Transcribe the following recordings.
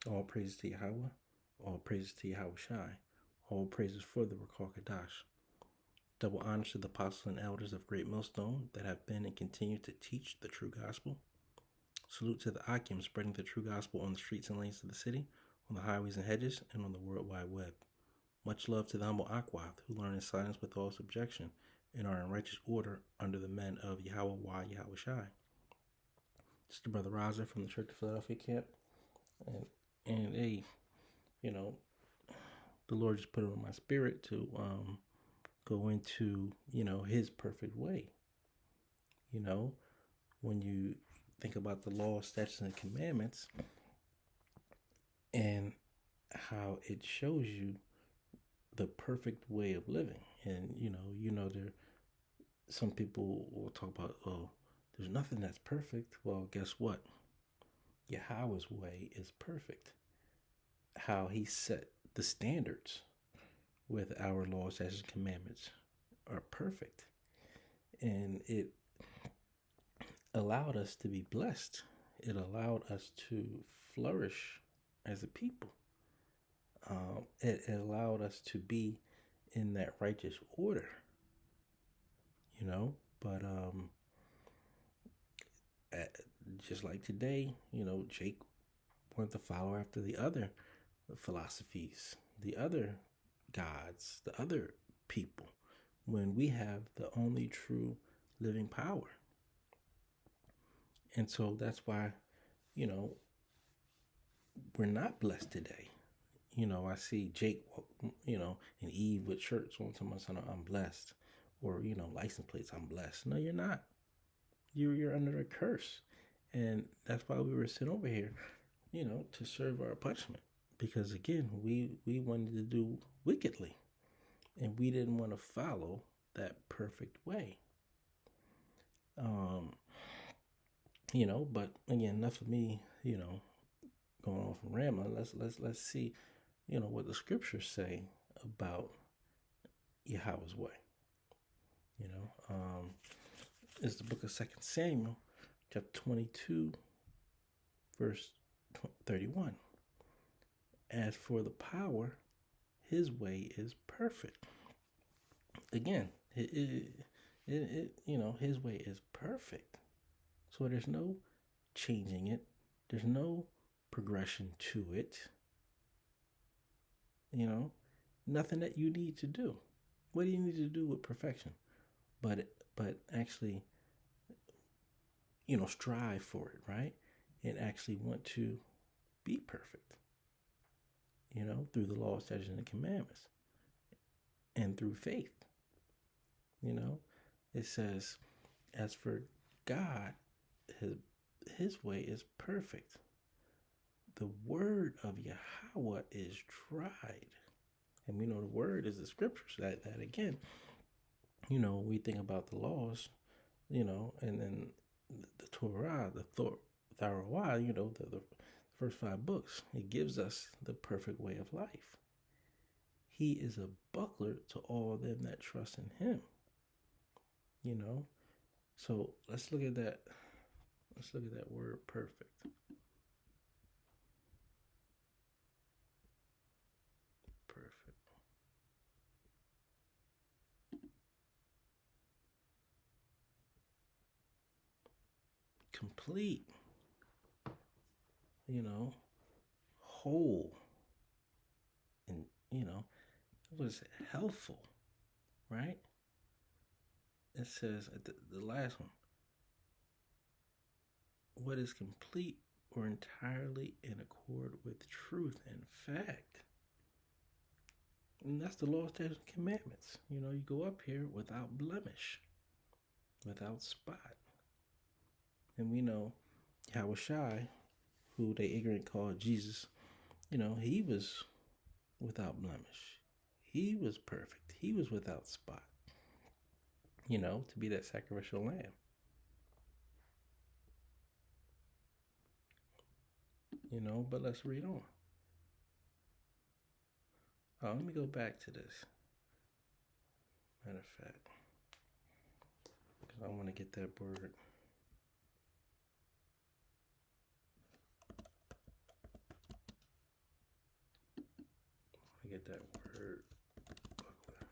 All praises to Yahweh. All praises to Yahweh Shai. All praises for the Rakar Kadash. Double honors to the apostles and elders of Great Millstone that have been and continue to teach the true gospel. Salute to the Akim spreading the true gospel on the streets and lanes of the city, on the highways and hedges, and on the World Wide Web. Much love to the humble Akwath, who learn in silence with all subjection, and are in righteous order under the men of Yahweh Yahweh Shai. This is the Brother Raza from the Church of Philadelphia camp. And hey, you know, the Lord just put it on my spirit to go into, his perfect way. When you think about the law, statutes, and commandments and how it shows you the perfect way of living. And, there some people will talk about, oh, there's nothing that's perfect. Well, guess what? Yahweh's way is perfect. How he set the standards with our laws, statutes, and commandments are perfect. And it allowed us to be blessed. It allowed us to flourish as a people. It allowed us to be in that righteous order, but just like today, Jake wanted to follow after the other philosophies, the other gods, the other people, when we have the only true living power. And so that's why, we're not blessed today. I see Jake, and Eve with shirts on, someone saying, I'm blessed. Or, license plates, I'm blessed. No, you're not. You're under a curse. And that's why we were sent over here, to serve our punishment. Because, again, we wanted to do wickedly. And we didn't want to follow that perfect way. But, again, enough of me, going off and rambling. Let's see, what the scriptures say about Yahweh's way. It's the book of 2 Samuel, chapter 22, verse 31. As for the power, his way is perfect. Again, his way is perfect. So there's no changing it. There's no progression to it. Nothing that you need to do. What do you need to do with perfection? But actually, strive for it, right? And actually want to be perfect, through the law, statutes, and the commandments. And through faith. It says, as for God, his way is perfect. The word of Yahweh is tried. And we know the word is the scriptures. That again, we think about the laws, and then the Torah, the Thorah, the first 5 books. It gives us the perfect way of life. He is a buckler to all them that trust in him. So let's look at that. Let's look at that word perfect. Perfect. Complete. Whole. And, it was helpful, right? It says at the last one, what is complete or entirely in accord with truth and fact. And that's the law, statutes, and commandments. You go up here without blemish, without spot. And we know Yahweh Shai, who they ignorant call Jesus, he was without blemish. He was perfect. He was without spot, to be that sacrificial lamb. But let's read on. Let me go back to this. Matter of fact, because I want to get that word. get that word buckler.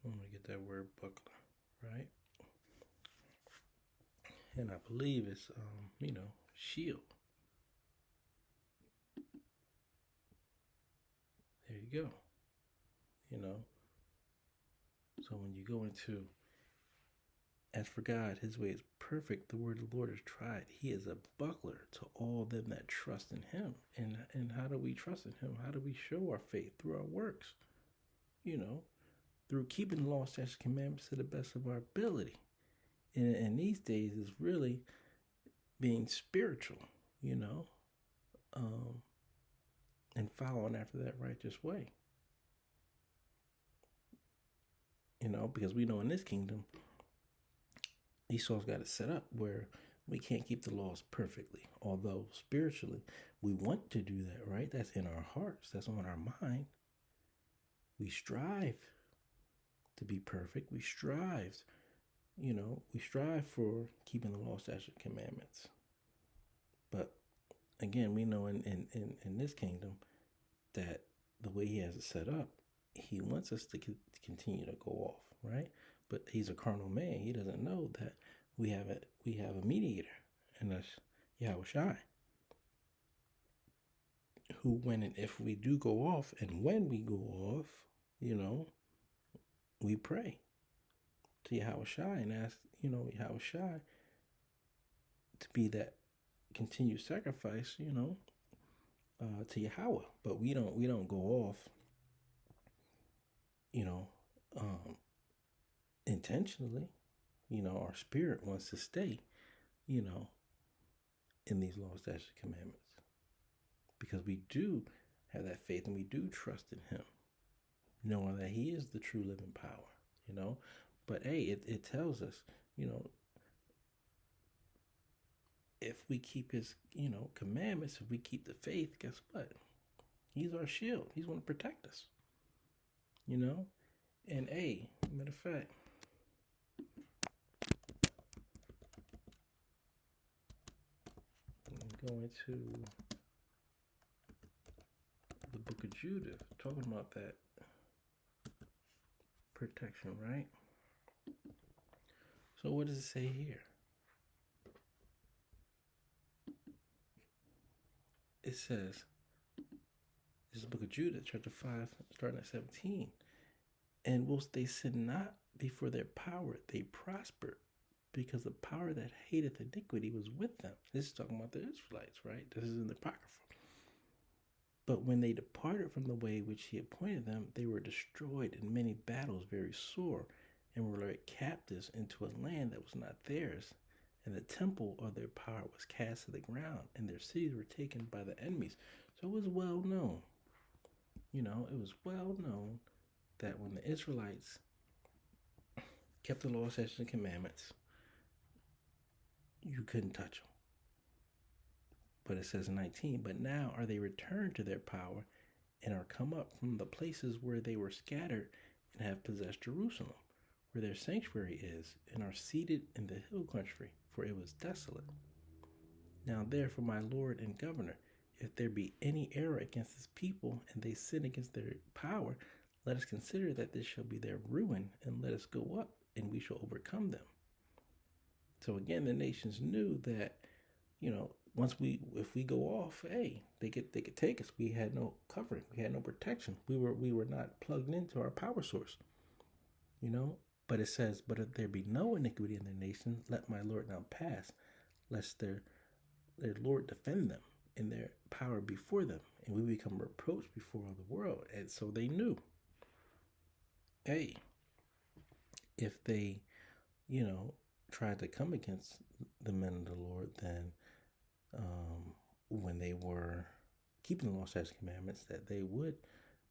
I'm gonna get that word buckler, right? And I believe it's shield. There you go. So when you go into, as for God, his way is perfect, the word of the Lord is tried. He is a buckler to all them that trust in him. And how do we trust in him? How do we show our faith? Through our works, through keeping the law, statutes, commandments to the best of our ability. And these days is really being spiritual, and following after that righteous way. Because we know in this kingdom, Esau's got it set up where we can't keep the laws perfectly. Although spiritually, we want to do that, right? That's in our hearts. That's on our mind. We strive to be perfect. We strive for keeping the law, statutes, commandments. But again, we know in this kingdom that the way he has it set up, he wants us to continue to go off, right? But he's a carnal man. He doesn't know that we have a mediator, and that's Yahushua, who, when and if we do go off, and when we go off, we pray to Yahushua and ask, Yahushua to be that continued sacrifice, to Yahweh. But we don't go off, intentionally. Our spirit wants to stay, in these laws, statutes, commandments, because we do have that faith and we do trust in him, knowing that he is the true living power, But hey, it tells us, if we keep his, commandments, if we keep the faith, guess what? He's our shield. He's going to protect us, And hey, matter of fact, I'm going to the book of Judah, talking about that protection, right? So what does it say here? It says, this is the book of Judah, chapter 5, starting at 17. And whilst they sin not before their power, they prospered, because the power that hateth iniquity was with them. This is talking about the Israelites, right? This is in the Apocrypha. But when they departed from the way which he appointed them, they were destroyed in many battles very sore, and were led captives into a land that was not theirs. And the temple of their power was cast to the ground, and their cities were taken by the enemies. So it was well known. It was well known that when the Israelites kept the law, statutes, and commandments, you couldn't touch them. But it says in 19, but now are they returned to their power, and are come up from the places where they were scattered, and have possessed Jerusalem, where their sanctuary is, and are seated in the hill country, for it was desolate. Now therefore, my Lord and Governor, if there be any error against this people, and they sin against their power, let us consider that this shall be their ruin, and let us go up, and we shall overcome them. So again, the nations knew that, if we go off, hey, they could take us. We had no covering. We had no protection. We were not plugged into our power source. But it says, but if there be no iniquity in their nation, let my Lord now pass, lest their Lord defend them, and their power before them, and we become reproached before all the world. And so they knew, hey, if they, tried to come against the men of the Lord, then when they were keeping the law, statutes, commandments, that they would,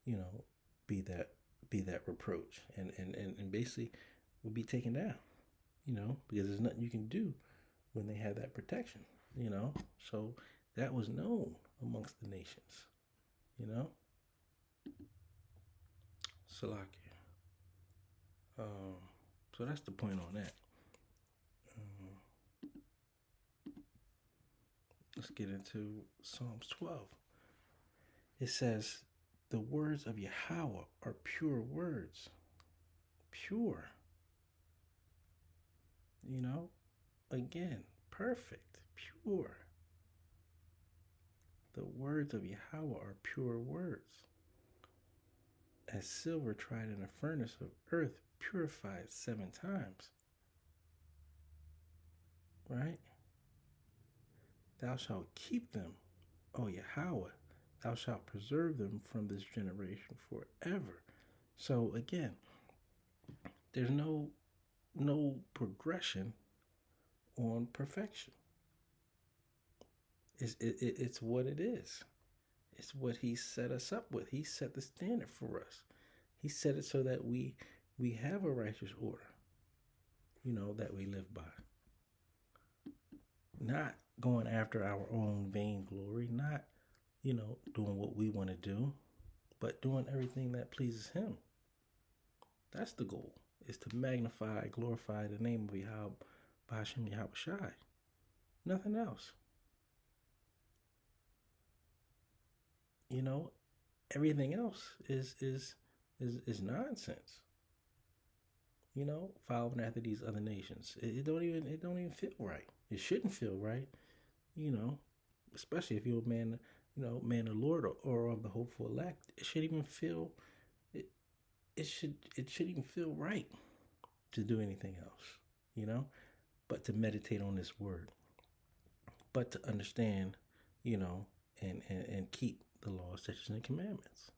you know, be that reproach and basically would be taken down, because there's nothing you can do when they have that protection, So that was known amongst the nations, you know. Salakia. So that's the point on that. Let's get into Psalms 12. It says, the words of Yahweh are pure words. Pure. Again, perfect, pure. The words of Yahweh are pure words. As silver tried in a furnace of earth, purified 7 times. Right? Thou shalt keep them, O Yahweh. Thou shalt preserve them from this generation forever. So again, there's no progression on perfection. It's what it is. It's what he set us up with. He set the standard for us. He set it so that we have a righteous order, that we live by. Not going after our own vainglory, not, doing what we want to do, but doing everything that pleases him. That's the goal, is to magnify, glorify the name of Yahweh, B'Hashem Yahweh Shai. Nothing else. Everything else is nonsense. Following after these other nations, it don't even feel right. It shouldn't feel right, especially if you're a man, man of the Lord or of the hopeful elect. It should even feel it should even feel right to do anything else, but to meditate on this word, but to understand, and keep the laws, statutes, and commandments.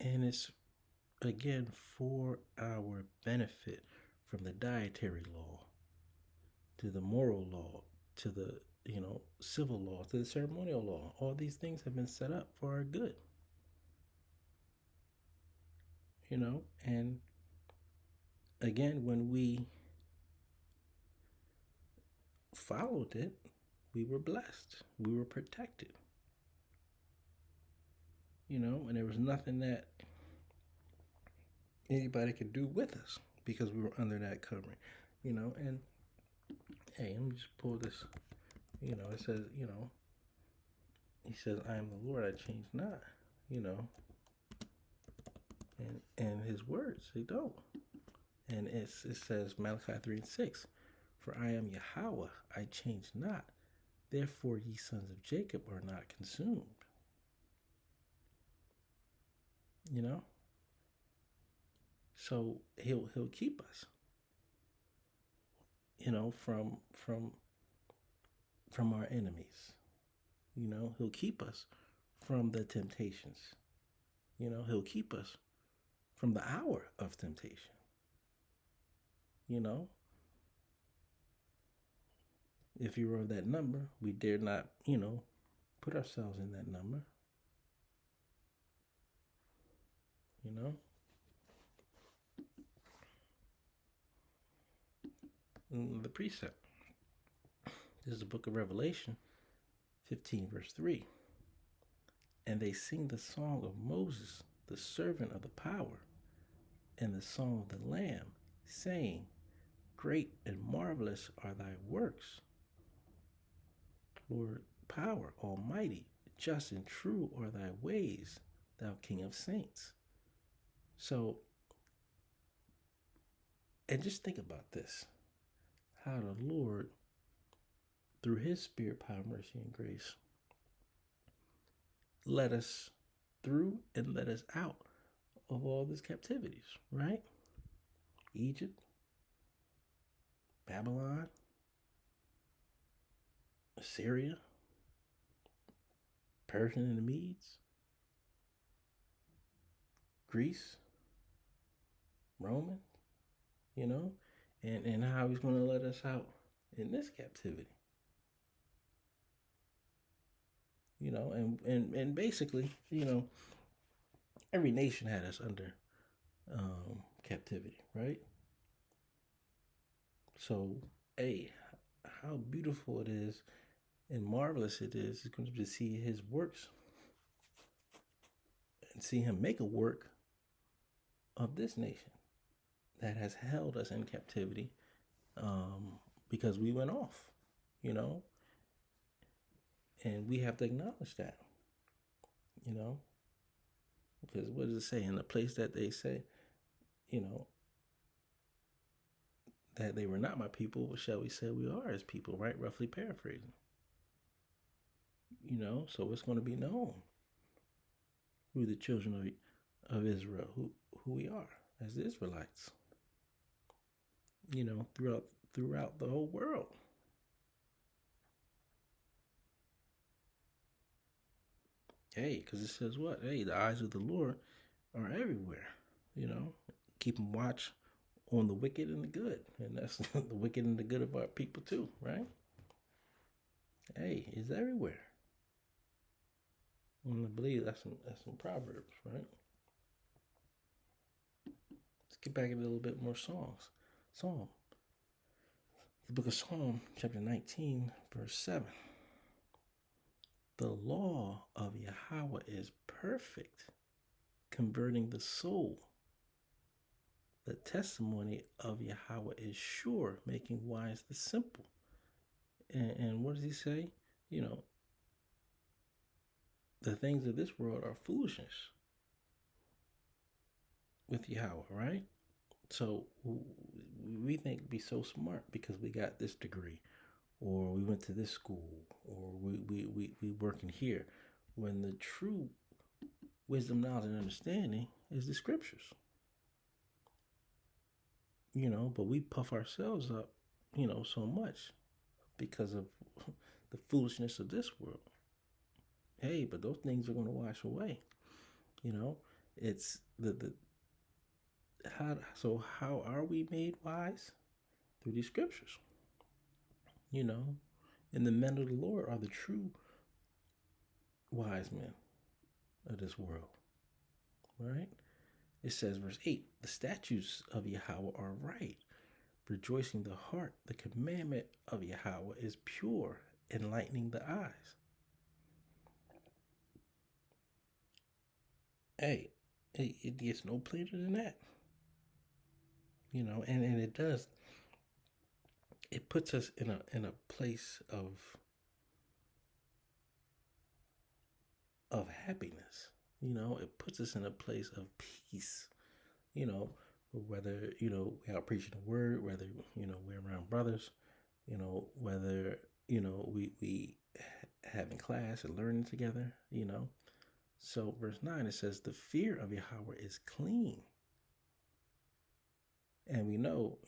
And it's, again, for our benefit, from the dietary law to the moral law to the, civil law to the ceremonial law. All these things have been set up for our good. And again, when we followed it, we were blessed. We were protected. And there was nothing that anybody could do with us because we were under that covering, and hey, let me just pull this, it says, he says, I am the Lord, I change not, and his words, they don't. And it says, Malachi 3:6, for I am Yahweh, I change not, therefore ye sons of Jacob are not consumed. So he'll keep us, from our enemies. He'll keep us from the temptations. He'll keep us from the hour of temptation. If you were of that number, we dare not, put ourselves in that number. The precept. This is the book of Revelation 15, verse 3. And they sing the song of Moses, the servant of the power, and the song of the Lamb, saying, great and marvelous are thy works, Lord, power, almighty, just and true are thy ways, thou King of saints. So, and just think about this, how the Lord, through his spirit, power, mercy, and grace, led us through and led us out of all these captivities, right? Egypt, Babylon, Assyria, Persian and the Medes, Greece, Roman, and how he's going to let us out in this captivity. and basically, every nation had us under captivity, right? So, hey, how beautiful it is and marvelous it is going to be to see his works and see him make a work of this nation that has held us in captivity because we went off, you know, and we have to acknowledge that, because what does it say in the place that they say, you know, that they were not my people, shall we say we are his people, right? Roughly paraphrasing. So it's going to be known who the children of Israel, who we are as the Israelites, throughout the whole world. Hey, because it says what? Hey, the eyes of the Lord are everywhere, keeping watch on the wicked and the good. And that's the wicked and the good of our people too, right? Hey, it's everywhere. And I believe that's some Proverbs, right? Let's get back into a little bit more songs. Psalm. The book of Psalm, chapter 19, verse 7. The law of Yahweh is perfect, converting the soul. The testimony of Yahweh is sure, making wise the simple. And what does he say? The things of this world are foolishness with Yahweh, right? So we think we be so smart because we got this degree, or we went to this school, or we working here, when the true wisdom, knowledge, and understanding is the scriptures. But we puff ourselves up, so much because of the foolishness of this world. Hey, but those things are going to wash away. It's the how are we made wise? Through these scriptures. And the men of the Lord are the true wise men of this world. Right? It says, verse 8, the statutes of Yahweh are right, rejoicing the heart. The commandment of Yahweh is pure, enlightening the eyes. Hey, it gets no plainer than that. And it does. It puts us in a place of happiness. It puts us in a place of peace. Whether we are preaching the word, whether we're around brothers, whether we having class and learning together. So verse 9, it says the fear of Yahweh is clean. And we know,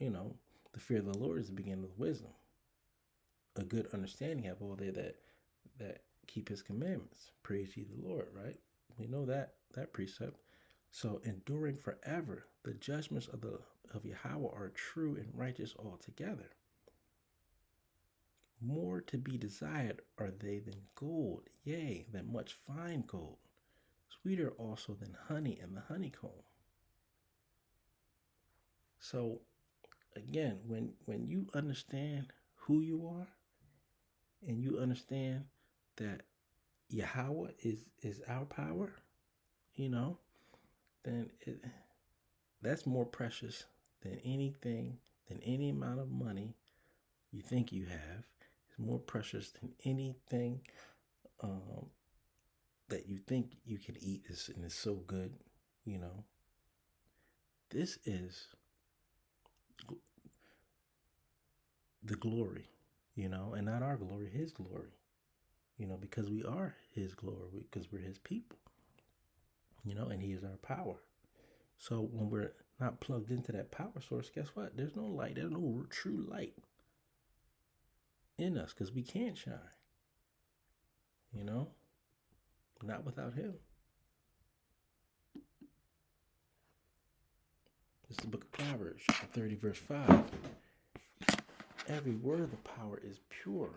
the fear of the Lord is the beginning of wisdom. A good understanding have all they that keep his commandments. Praise ye the Lord, right? We know that precept. So enduring forever, the judgments of Yahweh are true and righteous altogether. More to be desired are they than gold, yea, than much fine gold. Sweeter also than honey and the honeycomb. So again, when you understand who you are, and you understand that Yahweh is our power, then that's more precious than anything, than any amount of money you think you have. It's more precious than anything that you think you can eat, and it's so good. This is the glory, and not our glory, his glory, because we are his glory, because we're his people, and he is our power. So when we're not plugged into that power source, guess what? There's no light. There's no true light in us because we can't shine, not without him. This is the book of Proverbs, chapter 30, verse 5. Every word of the power is pure,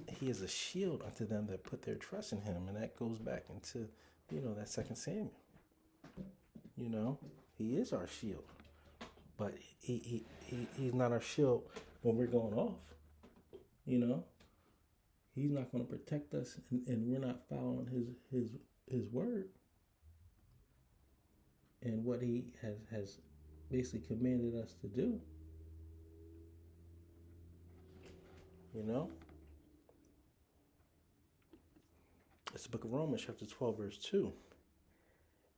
he is a shield unto them that put their trust in him. And that goes back into, that Second Samuel. He is our shield. But he's not our shield when we're going off. He's not going to protect us, and we're not following his word and what he has basically commanded us to do. It's the book of Romans, chapter 12, verse 2.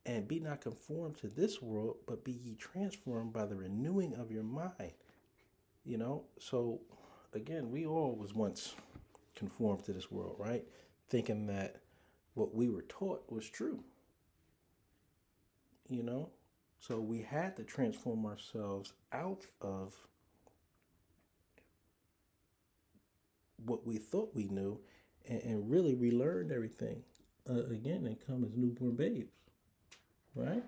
And be not conformed to this world, but be ye transformed by the renewing of your mind. So again, we all was once conformed to this world, right? Thinking that what we were taught was true. So we had to transform ourselves out of what we thought we knew and really relearn everything again and come as newborn babes, right?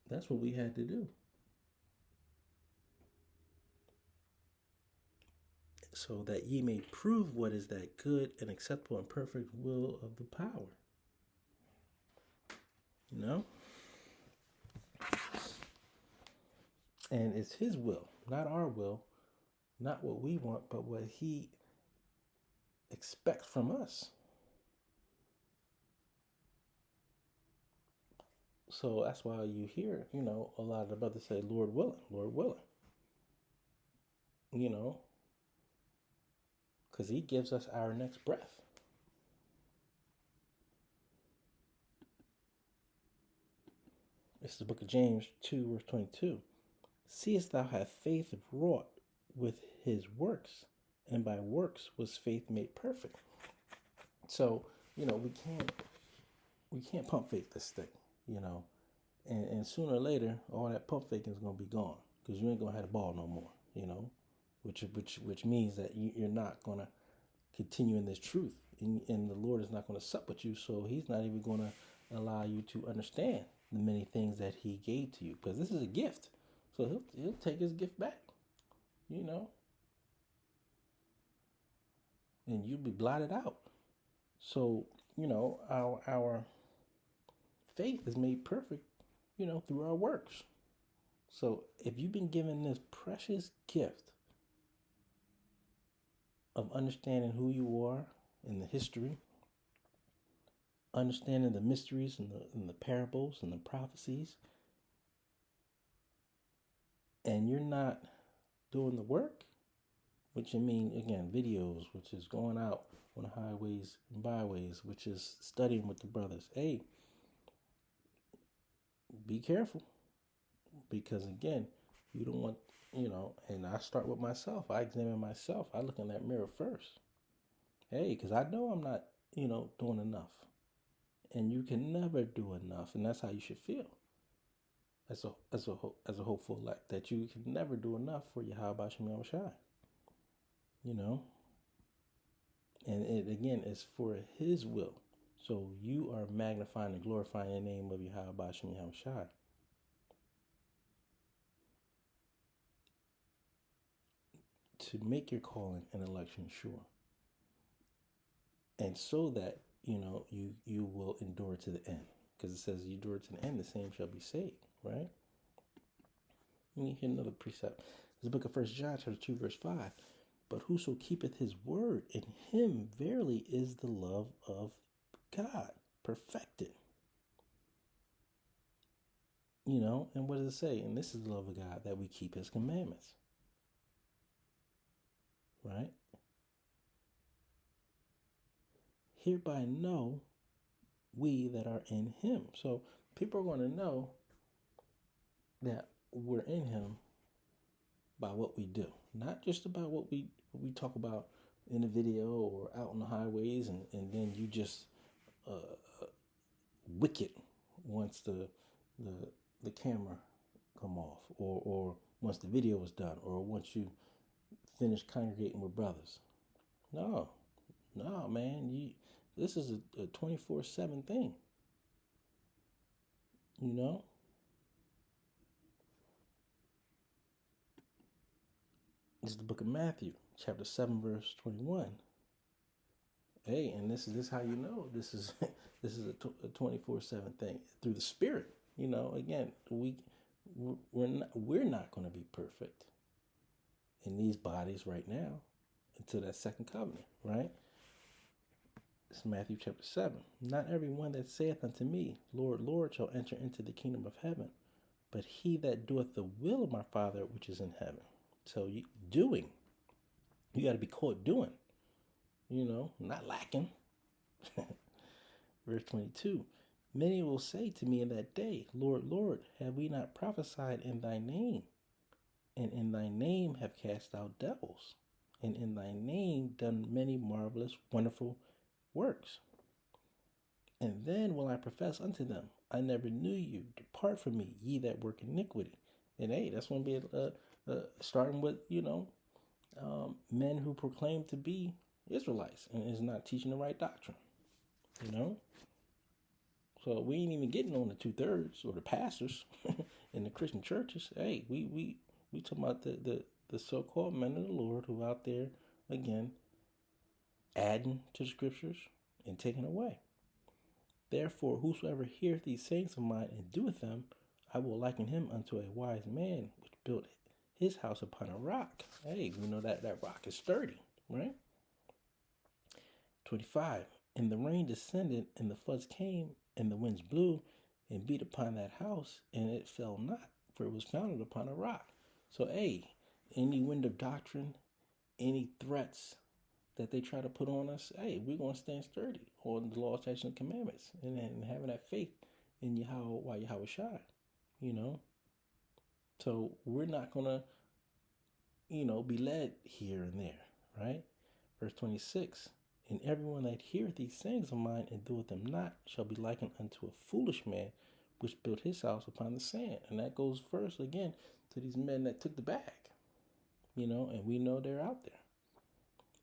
That's what we had to do. So that ye may prove what is that good and acceptable and perfect will of the power. And it's his will, not our will, not what we want, but what he expects from us. So that's why you hear, a lot of the brothers say, Lord willing, Lord willing. Because he gives us our next breath. It's the book of James 2, verse 22. Seest thou have faith wrought with his works, and by works was faith made perfect. So, we can't pump fake this thing, and sooner or later, all that pump faking is going to be gone because you ain't going to have the ball no more, which means that you're not going to continue in this truth, and the Lord is not going to sup with you, so he's not even going to allow you to understand the many things that he gave to you, because this is a gift. So he'll take his gift back, and you'll be blotted out. So, our faith is made perfect, through our works. So if you've been given this precious gift of understanding who you are in the history, understanding the mysteries and the parables and the prophecies, and you're not doing the work, which I mean, again, videos, which is going out on the highways and byways, which is studying with the brothers. Hey, be careful, because again, you don't want, and I start with myself. I examine myself. I look in that mirror first. Hey, because I know I'm not, doing enough. And you can never do enough, and that's how you should feel. As a hopeful elect, that you can never do enough for Yahweh Shem Yahushai. And it again is for his will. So you are magnifying and glorifying the name of Yahweh Shem Yahushai. To make your calling and election sure. And so that, you will endure to the end. Because it says, you endure to the end, the same shall be saved, right? Let me hear another precept. This is the book of 1 John, chapter 2, verse 5. But whoso keepeth his word, in him verily is the love of God perfected. And what does it say? And this is the love of God, that we keep his commandments. Right? Hereby know we that are in him. So people are going to know that we're in him by what we do, not just about what we talk about in a video or out on the highways, and then you just wicked once the camera come off, or once the video is done, or once you finish congregating with brothers. No, man, this is a 24/7 thing. This is the book of Matthew, chapter 7, verse 21. Hey, and this is how you know this is this is a 24/7 thing through the Spirit. You know, again, we're not going to be perfect in these bodies right now until that second covenant, right? It's Matthew chapter 7. Not everyone that saith unto me, Lord, Lord, shall enter into the kingdom of heaven, but he that doeth the will of my Father which is in heaven. So you got to be caught doing, not lacking. Verse 22. Many will say to me in that day, Lord, Lord, have we not prophesied in thy name? And in thy name have cast out devils, and in thy name done many marvelous, wonderful works. And then will I profess unto them, I never knew you. Depart from me, ye that work iniquity. And hey, that's going to be starting with, men who proclaim to be Israelites and is not teaching the right doctrine, So we ain't even getting on the 2/3 or the pastors in the Christian churches. Hey, we talking about the so-called men of the Lord who out there, again, adding to the scriptures and taking away. Therefore, whosoever heareth these sayings of mine and doeth them, I will liken him unto a wise man which built his house upon a rock. Hey, we know that rock is sturdy, right? 25. And the rain descended, and the floods came, and the winds blew and beat upon that house, and it fell not, for it was founded upon a rock. So, hey, any wind of doctrine, any threats that they try to put on us, hey, we're going to stand sturdy on the law, statutes, and commandments, and having that faith in Yahweh Shai, So we're not going to, be led here and there, right? Verse 26. And everyone that heareth these sayings of mine and doeth them not shall be likened unto a foolish man which built his house upon the sand. And that goes first, again, to these men that took the bag, and we know they're out there.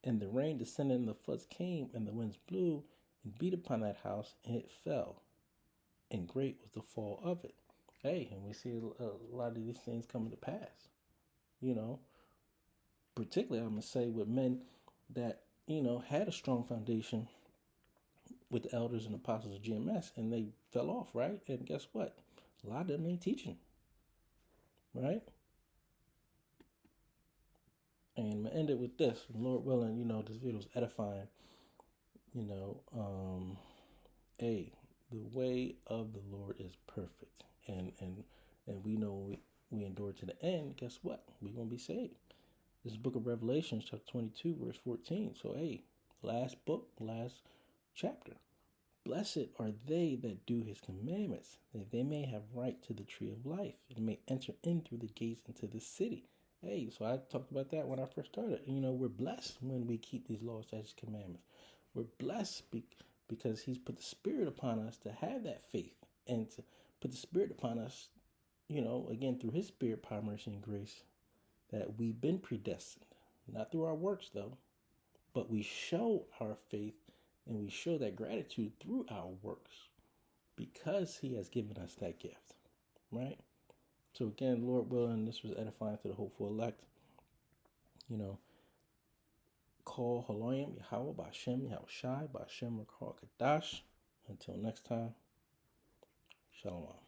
And the rain descended, and the floods came, and the winds blew and beat upon that house, and it fell. And great was the fall of it. Hey, and we see a lot of these things coming to pass, Particularly, I'm going to say, with men that had a strong foundation with the elders and apostles of GMS, and they fell off, right? And guess what? A lot of them ain't teaching, right? And I'm gonna end it with this. Lord willing, this video is edifying. The way of the Lord is perfect, and we know we endure to the end. Guess what? We're gonna be saved. This is Book of Revelation, chapter 22, verse 14. So, hey, last book, last chapter. Blessed are they that do his commandments, that they may have right to the tree of life, and may enter in through the gates into the city. Hey, so I talked about that when I first started. We're blessed when we keep these laws, statutes, commandments. We're blessed because he's put the Spirit upon us to have that faith and to put the Spirit upon us, again, through his Spirit, power, mercy, and grace, that we've been predestined. Not through our works, though, but we show our faith and we show that gratitude through our works because he has given us that gift, right? So again, Lord willing, this was edifying to the hopeful elect. Call Haloyim Yahweh Ba'Shem Yahweh Shai Ba'Shem Rakal Kadash. Until next time, Shalom.